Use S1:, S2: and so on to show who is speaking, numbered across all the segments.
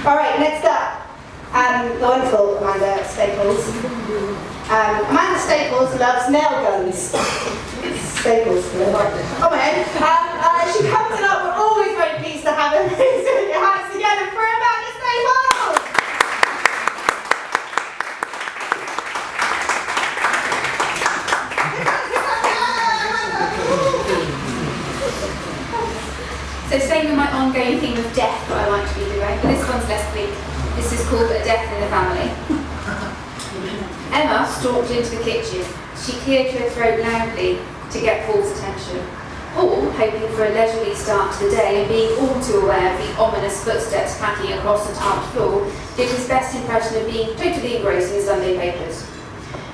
S1: All right, next up, the wonderful Amanda Staples. Amanda Staples loves nail guns. Staples, come on. She comes it up. We're always very pleased to have her. Please put your hands together for Amanda Staples.
S2: So staying with my ongoing theme of death that I like to be doing, but this one's less bleak. This is called A Death in the Family. Emma stalked into the kitchen. She cleared her throat loudly to get Paul's attention. Paul, hoping for a leisurely start to the day and being all too aware of the ominous footsteps packing across the tiled floor, did his best impression of being totally engrossed in Sunday papers.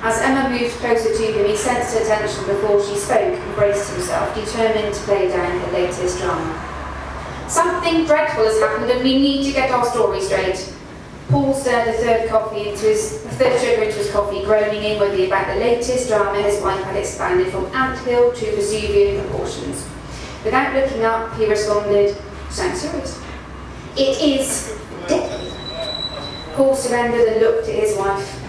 S2: As Emma moved closer to him, he sensed her tension before she spoke and braced himself, determined to play down her latest drama. Something dreadful has happened and we need to get our story straight. Paul stirred a third sugar into his coffee, groaning inwardly about the latest drama his wife had expanded from anthill to Vesuvian proportions. Without looking up, he responded, "Sounds serious." "It is deadly." Paul surrendered and looked at his wife.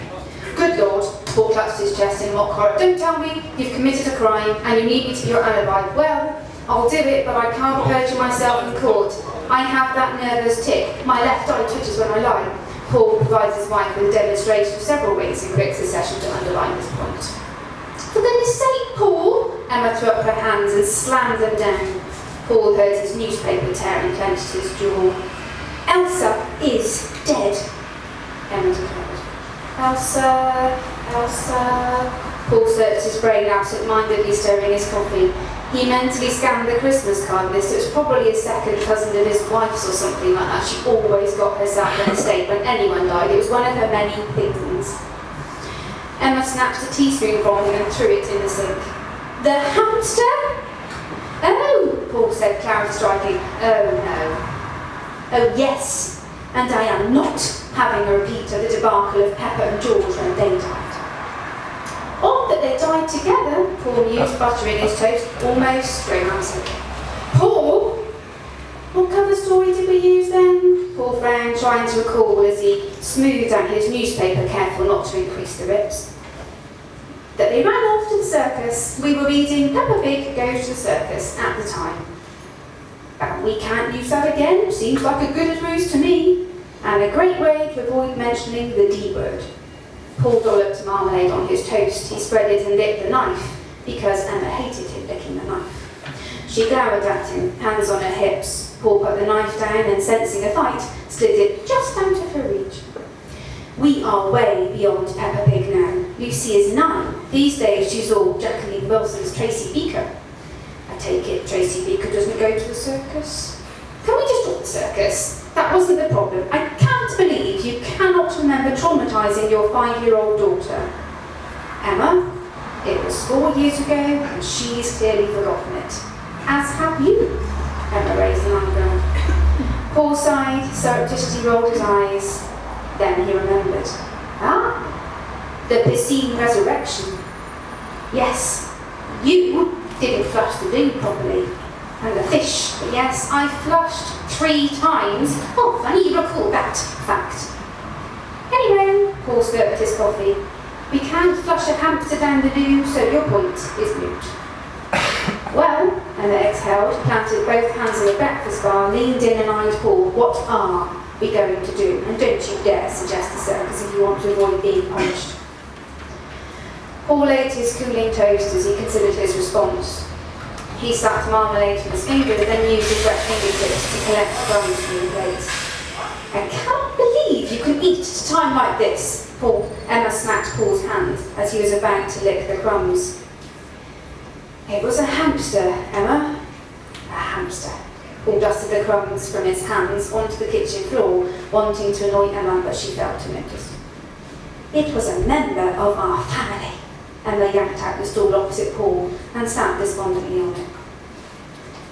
S2: "Good Lord," Paul clutched his chest in mock horror. "Don't tell me you've committed a crime and you need me to be your alibi." "Well, I'll do it, but I can't perjure myself in court. I have that nervous tic. My left eye twitches when I lie." Paul provides his wife with a demonstration of several winks in quick succession to underline this point. "For goodness sake, Paul!" Emma threw up her hands and slammed them down. Paul heard his newspaper tear and clenched his jaw. "Elsa is dead," Emma declared. Elsa. Paul searched his brain, absent-mindedly stirring his coffee. He mentally scanned the Christmas card list. It was probably a second cousin of his wife's or something like that. She always got herself an estate when anyone died. It was one of her many things. Emma snatched a teaspoon from him and threw it in the sink. "The hamster?" "Oh," Paul said, clarity striking. "Oh, no." "Oh, yes. And I am not having a repeat of the debacle of Pepper and George when they died." "Odd that they died together," Paul mused, buttering his toast. Almost romantic. "Paul, what cover story did we use then?" Paul frowned, trying to recall as he smoothed out his newspaper, careful not to increase the rips. "That they ran off to the circus. We were reading Peppa Pig Goes to the Circus at the time." "We can't use that again. Seems like a good ruse to me. And a great way to avoid mentioning the D word." Paul dolloped marmalade on his toast. He spread it and licked the knife, because Emma hated him licking the knife. She glowered at him, hands on her hips. Paul put the knife down and, sensing a fight, slid it just out of her reach. "We are way beyond Peppa Pig now. Lucy is 9. These days she's all Jacqueline Wilson's Tracy Beaker." "I take it Tracy Beaker doesn't go to the circus?" "Can we just drop the circus? That wasn't the problem. I can't believe you cannot remember traumatising your 5-year-old daughter." "Emma, it was 4 years ago and she's clearly forgotten it. As have you." Emma raised an eyebrow. Paul sighed, surreptitiously rolled his eyes. Then he remembered. "Ah, the Piscine resurrection. Yes, you didn't flush the loo properly. And the fish, but yes, I flushed 3 times. Oh, funny you recall that fact." "Anyway," Paul slurped his coffee, "we can't flush a hamster down the loo, so your point is moot." "Well," Emma exhaled, planted both hands in the breakfast bar, leaned in and eyed Paul. "What are we going to do? And don't you dare suggest the circus if you want to avoid being punished." Paul ate his cooling toast as he considered his response. He sucked marmalade from his fingers and then used his wet fingertips to collect crumbs from the plate. "I can't believe you can eat at a time like this." Emma smacked Paul's hand as he was about to lick the crumbs. "It was a hamster, Emma. A hamster." Paul dusted the crumbs from his hands onto the kitchen floor, wanting to annoy Emma, but she failed to notice. "It was a member of our family." Emma yanked out the stool opposite Paul and sat despondently on it.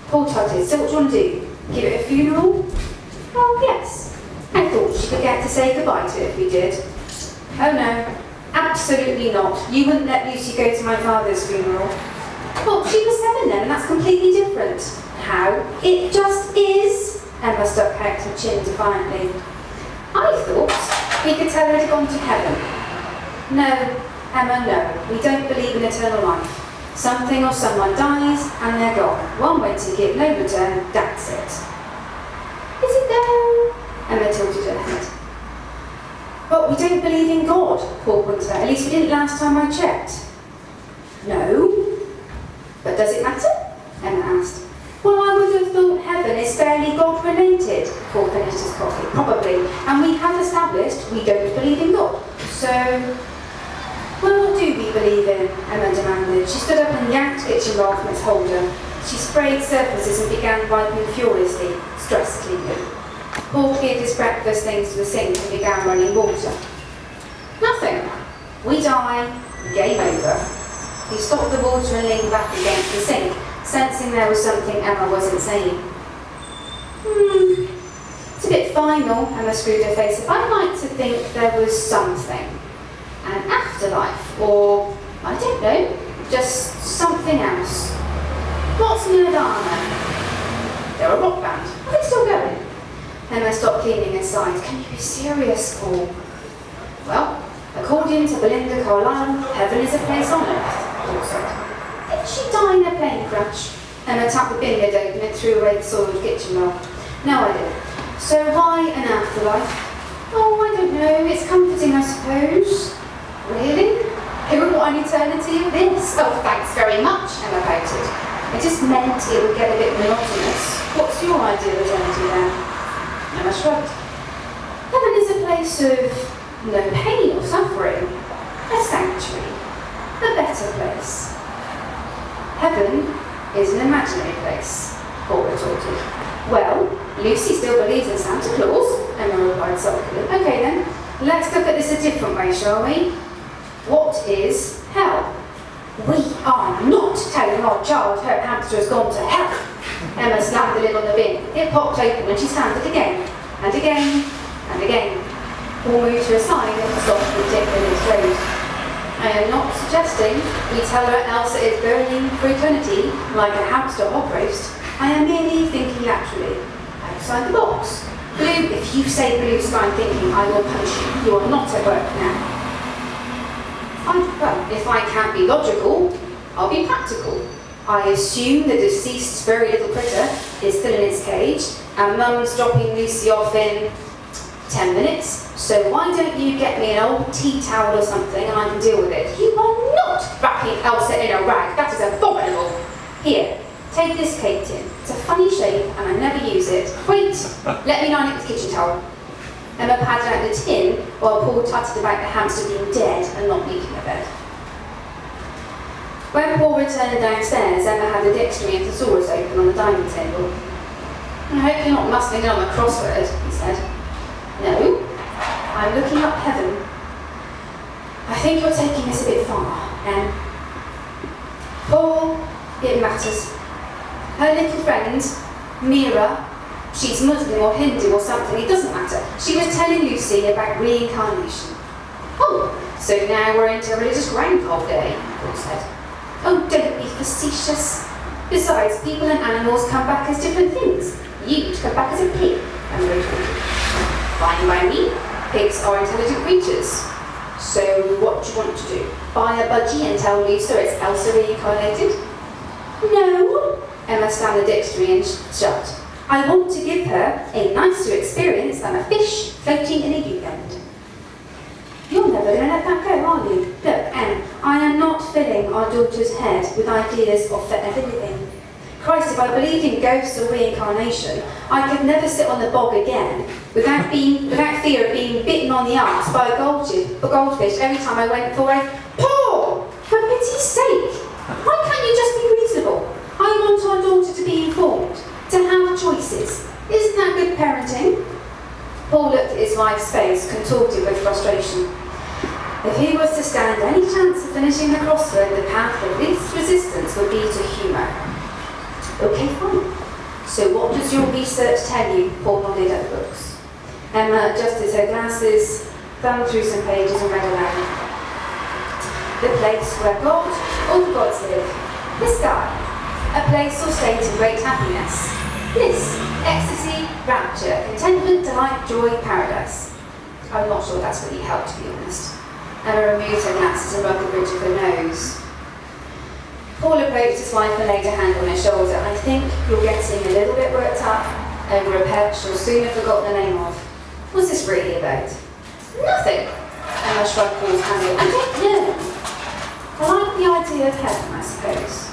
S2: Paul tutted. "So what do you want to do? Give it a funeral?" "Oh, yes. I thought she could get to say goodbye to it if we did." "Oh, no. Absolutely not. You wouldn't let Lucy go to my father's funeral." "Well, she was 7 then, and that's completely different." "How? It just is." Emma stuck out her chin defiantly. I thought we could tell her to gone to heaven. No, Emma, no. We don't believe in eternal life. Something or someone dies and they're gone. One way ticket, no return, that's it. Is it though? Emma tilted her head. But we don't believe in God, Paul pointed out. At least we didn't last time I checked. No. But does it matter? Emma asked. Well, I would have thought heaven is fairly God-related, Paul finished his coffee. Probably. And we have established we don't believe in God. So, well, what do we believe in? Emma demanded. She stood up and yanked the kitchen roll from its holder. She sprayed surfaces and began wiping furiously, stress cleaning. Paul gave his breakfast things to the sink and began running water. Nothing. We die. Game over. He stopped the water and leaned back against the sink, sensing there was something Emma wasn't saying. It's a bit final, Emma screwed her face up. I'd like to think there was something. An afterlife, or, I don't know, just something else. What's Nirvana? They're a rock band. Are they still going? Emma stopped cleaning and sighed. Can you be serious, Paul? Well, according to Belinda Carlisle, heaven is a place on earth, Paul said. Did she die in a plane crash? Emma tapped the bin lid open and threw away the soiled kitchen roll. No idea. So why an afterlife? Oh, I don't know. It's comforting, I suppose. Really? Who would want an eternity of this? Oh, thanks very much, Emma pouted. It just meant it would get a bit monotonous. What's your idea of eternity then? Emma shrugged. Heaven is a place of no pain or suffering. A sanctuary. A better place. Heaven is an imaginary place, Paul retorted. Well, Lucy still believes in Santa Claus, Emma replied sulkily. Okay then, let's look at this a different way, shall we? What is hell? We are not telling our child her hamster has gone to hell. Emma slapped the lid on the bin. It popped open and she slammed it again, and again, and again. Paul moved her aside and stopped the tick in his throat. I am not suggesting we tell her Elsa is burning for eternity like a hamster hot roast. I am merely thinking laterally, outside the box. Blue, if you say blue sky thinking, I will punish you. You are not at work now. Well, if I can't be logical, I'll be practical. I assume the deceased's very little critter is still in its cage, and Mum's dropping Lucy off in 10 minutes. So why don't you get me an old tea towel or something and I can deal with it? You are not wrapping Elsa in a rag. That is abominable. Here, take this cake tin. It's a funny shape and I never use it. Wait, let me line it with kitchen towel. Emma padded out the tin while Paul tutted about the hamster being dead and not leaking a bed. When Paul returned downstairs, Emma had the dictionary and thesaurus open on the dining table. I hope you're not muscling in on the crossword, he said. No, I'm looking up heaven. I think you're taking this a bit far, Em. Paul, it matters. Her little friend, Mira, she's Muslim or Hindu or something, it doesn't matter. She was telling Lucy about reincarnation. Oh, so now we're into religious Groundhog Day, Paul said. Oh, don't be facetious. Besides, people and animals come back as different things. You'd come back as a pig, Emma retorted. Fine by me. Pigs are intelligent creatures. So what do you want to do? Buy a budgie and tell Lisa it's Elsa reincarnated? No, Emma slammed the dictionary and shut. I want to give her a nicer experience than a fish floating in a U-bend. You're never going to let that go, are you? Look, Em, I am not filling our daughter's head with ideas of forever living. Christ, if I believed in ghosts or reincarnation, I could never sit on the bog again without fear of being bitten on the arse by a goldfish every time I went for a Paul! For pity's sake! Why can't you just be reasonable? I want our daughter to be informed, to have choices. Isn't that good parenting? Paul looked at his wife's face, contorted with frustration. If he was to stand any chance of finishing the crossword, the path of least resistance would be to humour. Okay, fine. So what does your research tell you? Paul nodded at the books. Emma adjusted her glasses, thumbed through some pages and read aloud. The place where God, all the gods live. The sky. A place or state of great happiness. Bliss, ecstasy, rapture, contentment, delight, joy, paradise. I'm not sure that's really helped, to be honest. Emma removed her glasses and rubbed the bridge of her nose. Paul approached his wife and laid a hand on her shoulder. I think you're getting a little bit worked up over a pet you'll soon have forgotten the name of. What's this really about? Nothing. Emma shrugged Paul's hand. I don't know. I like the idea of heaven, I suppose.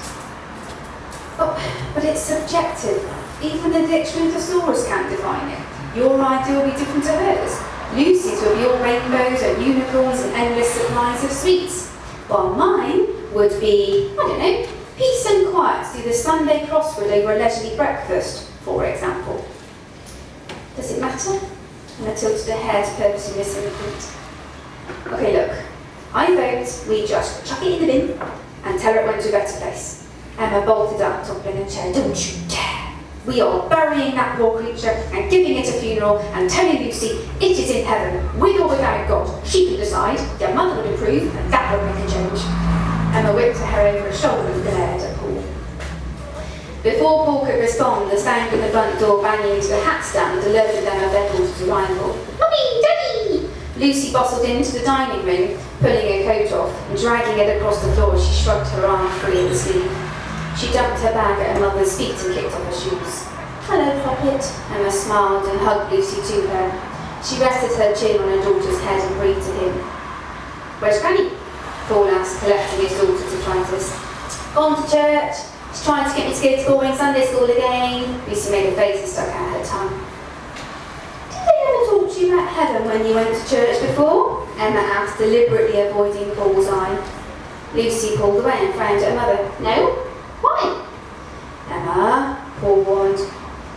S2: But it's subjective. Even the dictionary thesaurus can't define it. Your idea will be different to hers. Lucy's will be all rainbows and unicorns and endless supplies of sweets, while mine would be, I don't know, peace and quiet to do the Sunday crossword over a leisurely breakfast, for example. Does it matter? And I tilted her head, purposely missing the point. Okay, look. I vote we just chuck it in the bin and tell her it went to a better place. Emma bolted up, toppling her chair. Don't you dare! We are burying that poor creature and giving it a funeral and telling Lucy it is in heaven, with or without God. She can decide. Your mother would approve, and that would make a change. Emma whipped her hair over her shoulder and glared at Paul. Before Paul could respond, the sound of the front door banging into the hat stand alerted them of their daughter's arrival. Mummy! Daddy! Lucy bustled into the dining room, pulling her coat off and dragging it across the floor as she shrugged her arm free of the sleeve. She dumped her bag at her mother's feet and kicked off her shoes. Hello, Poppet. Emma smiled and hugged Lucy to her. She rested her chin on her daughter's head and breathed to him. Where's Granny? Paul asked, collecting his daughter's detritus. Gone to church. She's trying to get me to go to boring Sunday school again. Lucy made a face and stuck out her tongue. Did they ever talk to you about heaven when you went to church before? Emma asked, deliberately avoiding Paul's eye. Lucy pulled away and frowned at her mother. No? Why? Emma, Paul warned.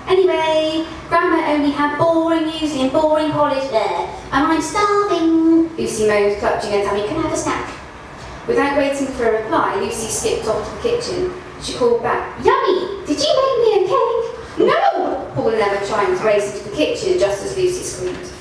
S2: Anyway, Grandma only had boring music and boring college there, and I'm starving. Lucy moaned, clutching her tummy. Can I have a snack? Without waiting for a reply, Lucy skipped off to the kitchen. She called back, Yummy! Did you make me a cake? No! Paul and Emma chimed, racing to the kitchen just as Lucy screamed.